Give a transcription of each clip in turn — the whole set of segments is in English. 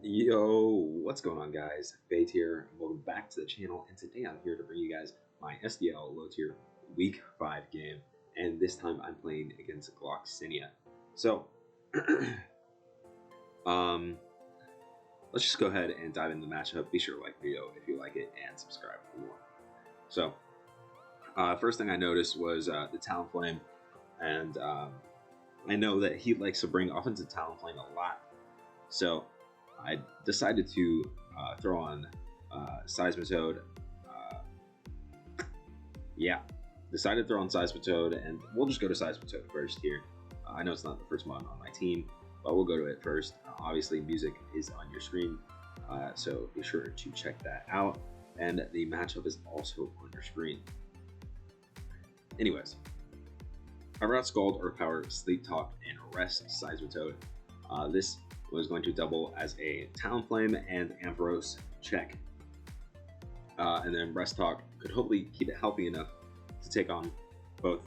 Yo, what's going on, guys? Bait here, and welcome back to the channel. And today I'm here to bring you guys my SDL low tier week 5 game, and this time I'm playing against Gloxinia. So, let's just go ahead and dive into the matchup. Be sure to like the video if you like it, and subscribe for more. So, first thing I noticed was the Talonflame, and I know that he likes to bring offensive Talonflame a lot. So I decided to throw on Seismitoad. Decided to throw on Seismitoad, and we'll just go to Seismitoad first here. I know it's not the first one on my team, but we'll go to it first. Obviously, music is on your screen, so be sure to check that out. And the matchup is also on your screen. Anyways, I brought Scald, Earth Power, Sleep Talk, and Rest Seismitoad. This was going to double as a Talonflame and Ampharos check. And then Rest Talk could hopefully keep it healthy enough to take on both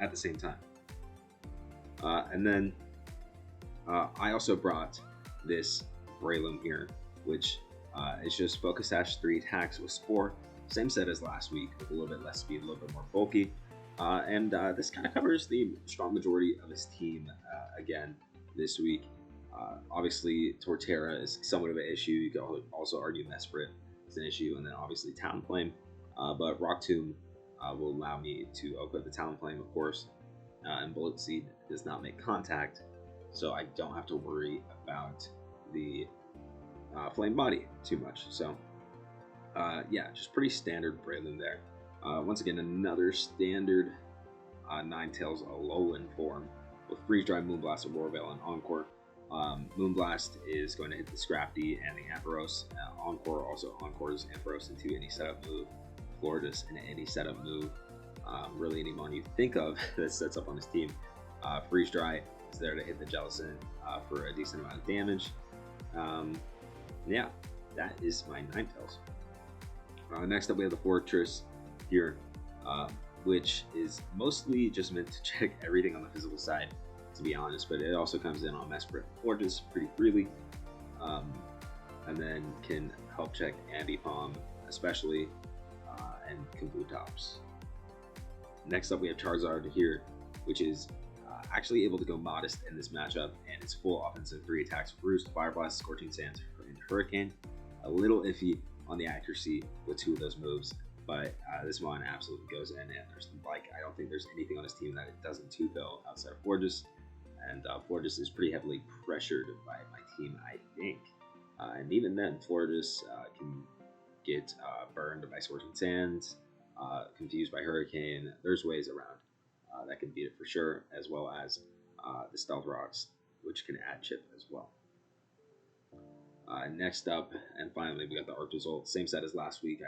at the same time. And then I also brought this Breloom here, which is just Focus Sash 3 attacks with Spore. Same set as last week, with a little bit less speed, a little bit more bulky. And this kind of covers the strong majority of his team again this week. Obviously, Torterra is somewhat of an issue. You can also argue Mesprit is an issue, and then obviously Talonflame. But Rock Tomb will allow me to equip the Talonflame, of course, and Bullet Seed does not make contact, so I don't have to worry about the Flame Body too much. So, yeah, just pretty standard Breloom there. Once again, another standard Ninetales Alolan form with Freeze Dry, Moonblast, Aurora Veil, and Encore. Moonblast is going to hit the Scrafty and the Ampharos. Encore also encores Ampharos into any setup move. Floridas in any setup move. Really anyone you think of that sets up on his team. Freeze Dry is there to hit the Jellicent for a decent amount of damage. Yeah, that is my Ninetales. Next up, we have the Fortress here, which is mostly just meant to check everything on the physical side, to be honest, but it also comes in on Mesprit Fortress pretty freely, and then can help check Ambipom especially, and Kabutops. Next up, we have Charizard here, which is actually able to go modest in this matchup, and it's full offensive 3 attacks: Roost, Fire Blast, Scorching Sands, and Hurricane. A little iffy on the accuracy with 2 of those moves, but this one absolutely goes in, and there's I don't think there's anything on his team that it doesn't 2-fill outside of Fortress, and Fortress is pretty heavily pressured by my team, I think. And even then, Fortress can get burned by Scorching Sands, confused by Hurricane. There's ways around that can beat it for sure, as well as the Stealth Rocks, which can add chip as well. Next up, and finally, we got the Arc Result. Same set as last week.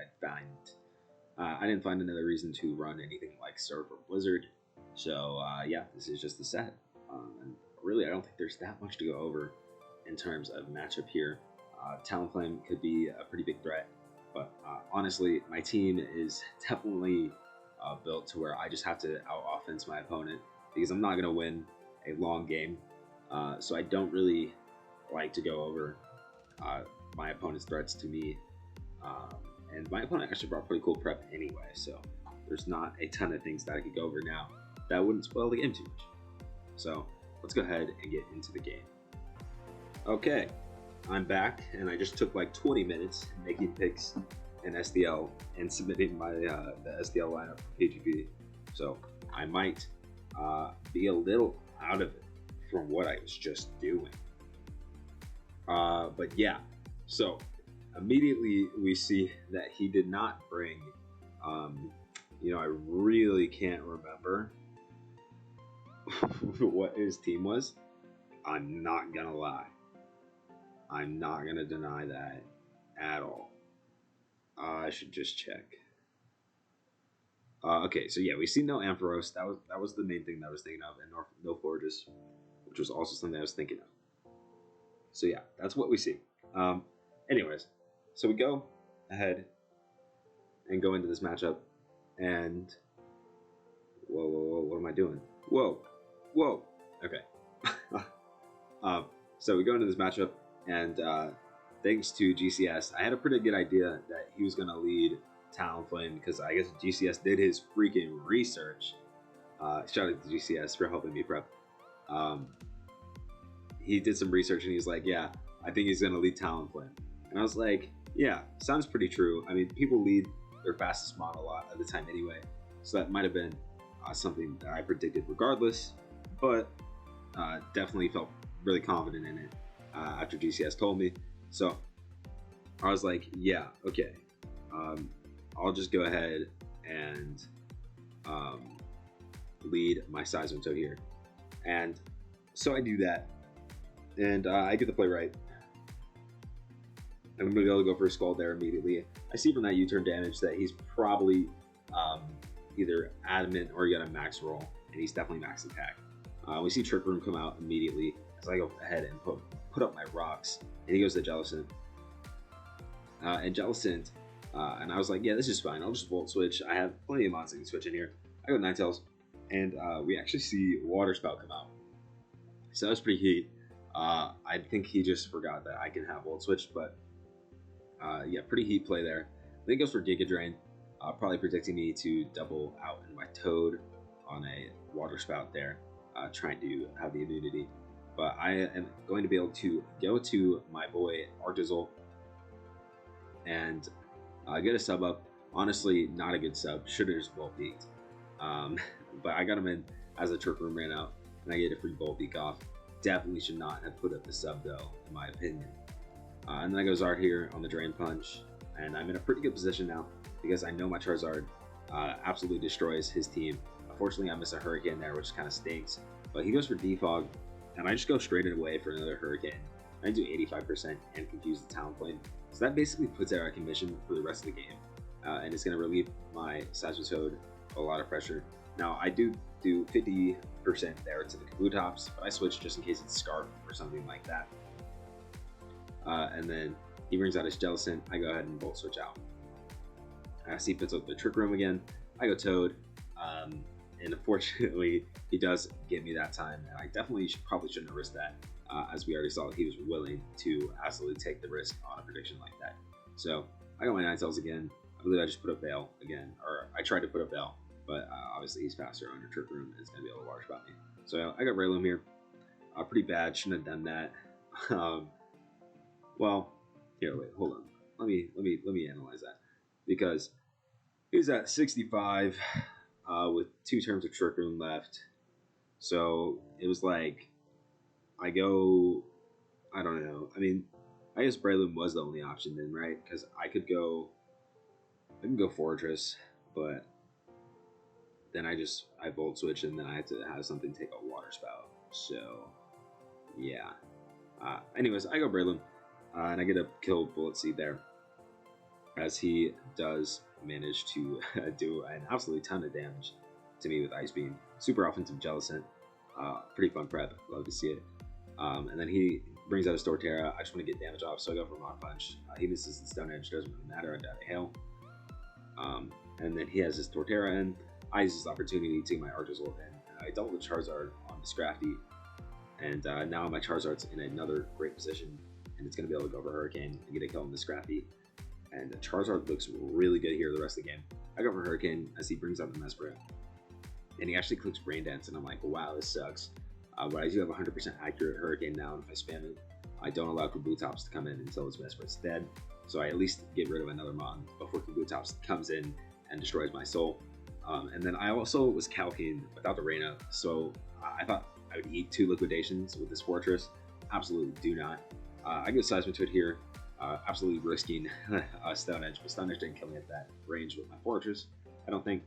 I didn't find another reason to run anything like Surf or Blizzard. So yeah, this is just the set. And really, I don't think there's that much to go over in terms of matchup here. Talonflame could be a pretty big threat, but honestly, my team is definitely built to where I just have to out-offense my opponent, because I'm not going to win a long game. So I don't really like to go over my opponent's threats to me. And my opponent actually brought pretty cool prep anyway, so there's not a ton of things that I could go over now that wouldn't spoil the game too much. So let's go ahead and get into the game. Okay, I'm back, and I just took like 20 minutes making picks in SDL and submitting my the SDL lineup for KGP. So I might be a little out of it from what I was just doing. But yeah, so immediately we see that he did not bring, I really can't remember what his team was. I'm not gonna lie. I'm not gonna deny that at all. I should just check. Okay, so yeah, we see no Ampharos. That was the main thing that I was thinking of, and no Fortress, which was also something I was thinking of. So yeah, that's what we see. Anyways, so we go ahead and go into this matchup, and whoa, what am I doing? Whoa, okay. So we go into this matchup, and thanks to GCS, I had a pretty good idea that he was going to lead Talonflame because I guess GCS did his freaking research. Shout out to GCS for helping me prep. He did some research and he's like, yeah, I think he's going to lead Talonflame. And I was like, yeah, sounds pretty true. I mean, people lead their fastest mod a lot of the time anyway. So that might have been something that I predicted regardless. But definitely felt really confident in it after GCS told me. So I was like, yeah, okay. I'll just go ahead and lead my Seismitoad here. And so I do that. And I get the play right. And I'm going to be able to go for a Scald there immediately. I see from that U-turn damage that he's probably either adamant or he got a max roll. And he's definitely max attack. We see Trick Room come out immediately as I go ahead and put up my rocks. And he goes to Jellicent. And Jellicent, and I was like, yeah, this is fine. I'll just Volt Switch. I have plenty of mods that can switch in here. I go Ninetales. And we actually see Water Spout come out. So that was pretty heat. I think he just forgot that I can have Volt Switch, but yeah, pretty heat play there. Then he goes for Giga Drain, probably predicting me to double out in my Toad on a Water Spout there, trying to have the immunity. But I am going to be able to go to my boy Arctozolt and get a sub up. Honestly, not a good sub. Should have just Volt Beaked. But I got him in as the Trick Room ran out, and I get a free Volt Beak off. Definitely should not have put up the sub though, in my opinion. And then I go Zard here on the Drain Punch, and I'm in a pretty good position now because I know my Charizard absolutely destroys his team. Unfortunately, I miss a Hurricane there, which kind of stinks. But he goes for Defog, and I just go straight away for another Hurricane. I do 85% and confuse the Talonflame. So that basically puts it out of commission for the rest of the game. And it's going to relieve my Seismitoad a lot of pressure. Now, I do 50% there to the Kabutops, but I switch just in case it's Scarf or something like that. And then he brings out his Jellicent. I go ahead and Volt Switch out. I see puts up the Trick Room again. I go Toad. And unfortunately, he does get me that time. And I definitely probably shouldn't have risked that. As we already saw, he was willing to absolutely take the risk on a prediction like that. So I got my Ninetales again. I believe I just put up Veil again. Or I tried to put up Veil. But obviously he's faster under Trick Room and is going to be able to Water Spout me. So I got Breloom here. Pretty bad. Shouldn't have done that. Well, here, wait, hold on. Let me analyze that, because he's at 65 with 2 turns of Trick Room left. So it was like I don't know. I mean, I guess Breloom was the only option then, right? Because I can go Fortress, but then I Volt Switch, and then I have to have something take a Water Spout. So yeah. Anyways, I go Breloom, and I get a kill Bullet Seed there, as he does manage to do an absolutely ton of damage to me with Ice Beam. Super offensive Jellicent. Pretty fun prep. Love to see it. And then he brings out his Torterra. I just want to get damage off, so I go for Mach Punch. He misses the Stone Edge. Doesn't really matter. I die to Hail. And then he has his Torterra in. I use this opportunity to get my Arctozolt in. I double the Charizard on the Scrafty. And now my Charizard's in another great position. And it's going to be able to go for Hurricane and get a kill on the Scrafty. And Charizard looks really good here the rest of the game. I go for Hurricane as he brings out the Mesprit. And he actually clicks Brain Dance, and I'm like, wow, this sucks. But I do have 100% accurate Hurricane now, and if I spam it, I don't allow Kabutops to come in until his Mesprit's dead. So I at least get rid of another Mon before Kabutops comes in and destroys my soul. And then I also was calcing without the Reina, so I thought I would eat 2 Liquidations with this Fortress. Absolutely do not. I go Seismitoad here, absolutely risking Stone Edge, but Stone Edge didn't kill me at that range with my Fortress, I don't think.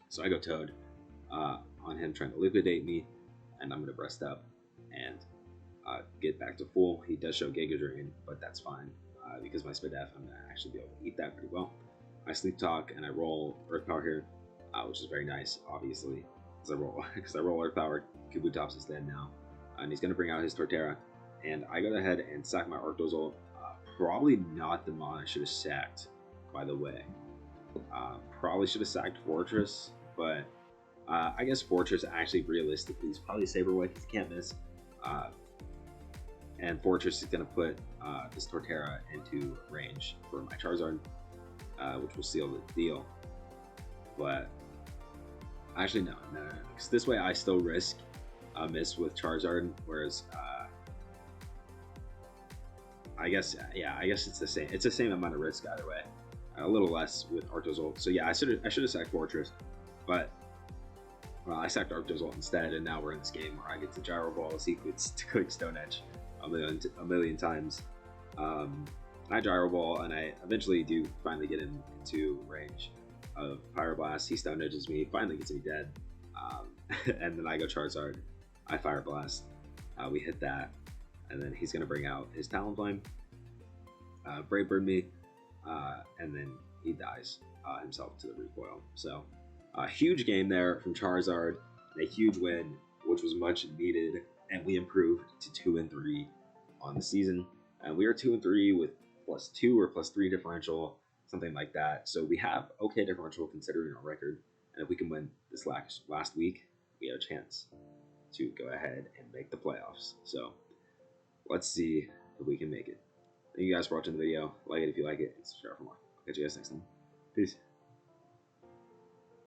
So I go Toad on him trying to liquidate me, and I'm going to Breast Up and get back to full. He does show Giga Drain, but that's fine because my Spadef, I'm going to actually be able to eat that pretty well. I Sleep Talk and I roll Earth Power here, which is very nice, obviously, because I roll Earth Power. Kabutops is dead now, and he's going to bring out his Torterra, and I go ahead and sack my Arctozolt. Probably not the Mon I should have sacked, by the way. Probably should have sacked Fortress, but I guess Fortress actually realistically is probably Saberway because you can't miss. And Fortress is going to put this Torterra into range for my Charizard, which will seal the deal. But actually, no. Because this way I still risk a miss with Charizard, whereas I guess it's the same. It's the same amount of risk either way. A little less with Arctozolt. So yeah, I should have sacked Fortress, but I sacked Arctozolt instead, and now we're in this game where I get to Gyro Ball sequence to click Stone Edge a million times. I Gyro Ball, and I eventually do finally get into range of Pyroblast. He Stone Edges me, finally gets me dead, and then I go Charizard. I Fire Blast. We hit that, and then he's gonna bring out his Talonflame, Brave Bird me, and then he dies himself to the recoil. So a huge game there from Charizard, and a huge win, which was much needed, and we improved to 2-3 on the season. And we are 2-3 with +2 or +3 differential, something like that. So we have okay differential considering our record, and if we can win this last week, we have a chance to go ahead and make the playoffs. So let's see if we can make it. Thank you guys for watching the video. Like it if you like it, and subscribe for more. I'll catch you guys next time. Peace.